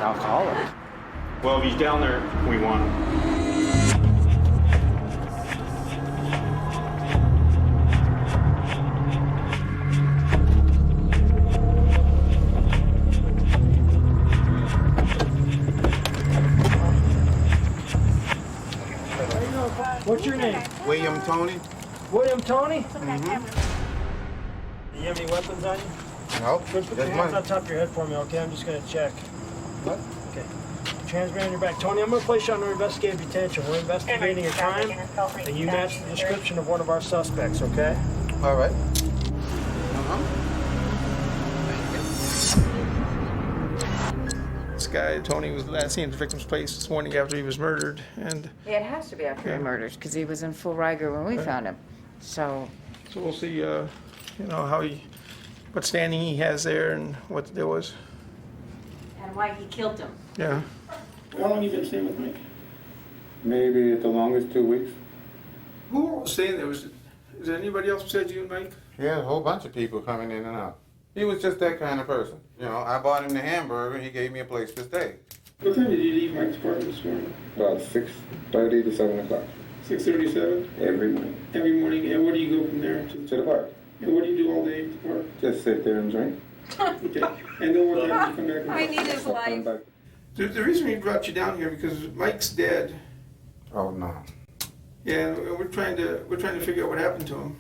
I'll call him. Well, if he's down there, we want him. What's your name? William Tony? William Tony? Mm-hmm. Do you have any weapons on you? No. Put your hands on top of your head for me, okay? I'm just gonna check. What? Okay. Put your hands behind your back. Tony, I'm gonna place you under investigative detention. We're investigating a crime, and you match the description of one of our suspects, okay? All right. This guy, Tony, was last seen at the victim's place this morning after he was murdered, and... Yeah, it has to be after he murdered, because he was in full Riger when we found him. So So we'll see, you know, what standing he has there and what there was. and why he killed him. Yeah. How long you been staying with Mike? Maybe at the longest 2 weeks. Who was staying there? Is there anybody else besides you and Mike? Yeah, a whole bunch of people coming in and out. He was just that kind of person. You know, I bought him the hamburger, he gave me a place to stay. What time did you leave Mike's apartment this morning? About 6:30 to 7 o'clock 6:37? every morning Every morning, and where do you go from there? to the park. And what do you do all day at the park? Just sit there and drink. Okay. And then what time do you come back? I need his Come life. back. The reason we brought you down here because Mike's dead. Oh, no. Yeah, and we're trying to figure out what happened to him.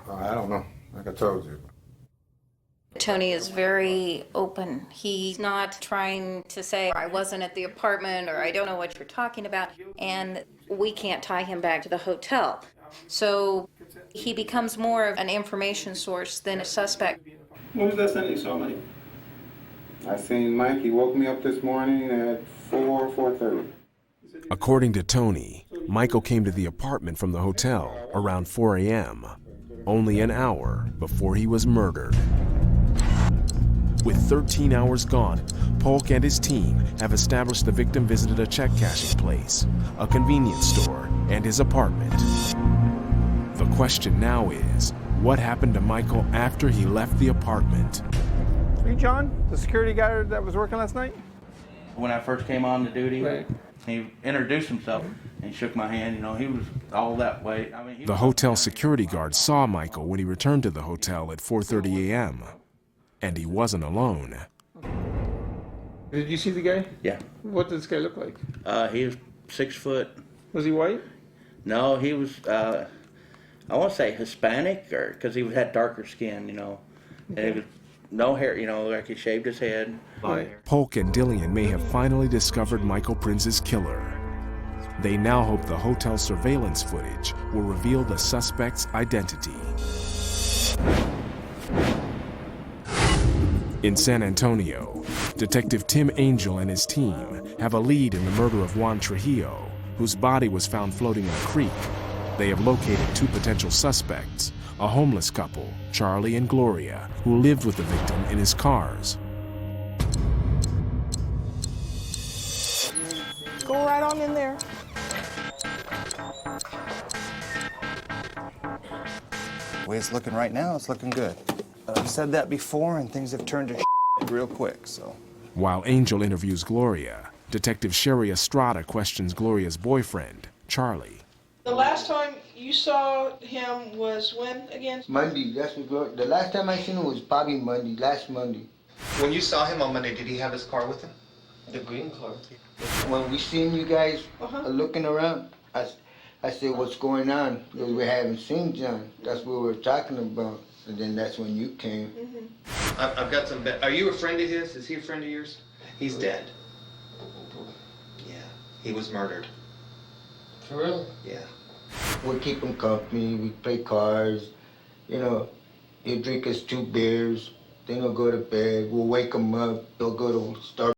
Oh, I don't know, like I told you. Tony is very open. He's not trying to say, I wasn't at the apartment, or I don't know what you're talking about, and we can't tie him back to the hotel. So he becomes more of an information source than a suspect. When was the last time you saw Mike? I seen Mike, he woke me up this morning at 4:30. According to Tony, Michael came to the apartment from the hotel around 4 a.m., only an hour before he was murdered. With 13 hours gone, Polk and his team have established the victim visited a check cashing place, a convenience store, and his apartment. The question now is, what happened to Michael after he left the apartment? Are you John, the security guy that was working last night? When I first came on to duty, Right. he introduced himself and shook my hand. You know, he was all that way. I mean, he The was- hotel security guard saw Michael when he returned to the hotel at 4:30 a.m., and he wasn't alone. Did you see the guy? Yeah. What did this guy look like? He was 6 foot. Was he white? No, he was. I want to say Hispanic, or because he had darker skin. You know, and it was no hair. You know, like he shaved his head. Polk and Dillian may have finally discovered Michael Prince's killer. They now hope the hotel surveillance footage will reveal the suspect's identity. In San Antonio, Detective Tim Angel and his team have a lead in the murder of Juan Trujillo, whose body was found floating in a creek. They have located two potential suspects, a homeless couple, Charlie and Gloria, who lived with the victim in his cars. Go right on in there. The way it's looking right now, it's looking good. I've said that before, and things have turned to real quick, so. While Angel interviews Gloria, Detective Sherry Estrada questions Gloria's boyfriend, Charlie. The last time you saw him was when again? Monday. That's what the last time I seen him was probably Monday, last Monday. When you saw him on Monday, did he have his car with him? The green car. When we seen you guys looking around, I said, what's going on? Because we haven't seen John. That's what we were talking about. And then that's when you came. I've got some. Are you a friend of his? Is he a friend of yours? He's dead. Yeah, he was murdered. For real? Yeah. We keep him company. We play cards. You know, he'll drink us 2 beers. Then he'll go to bed. We'll wake him up. He'll go to start.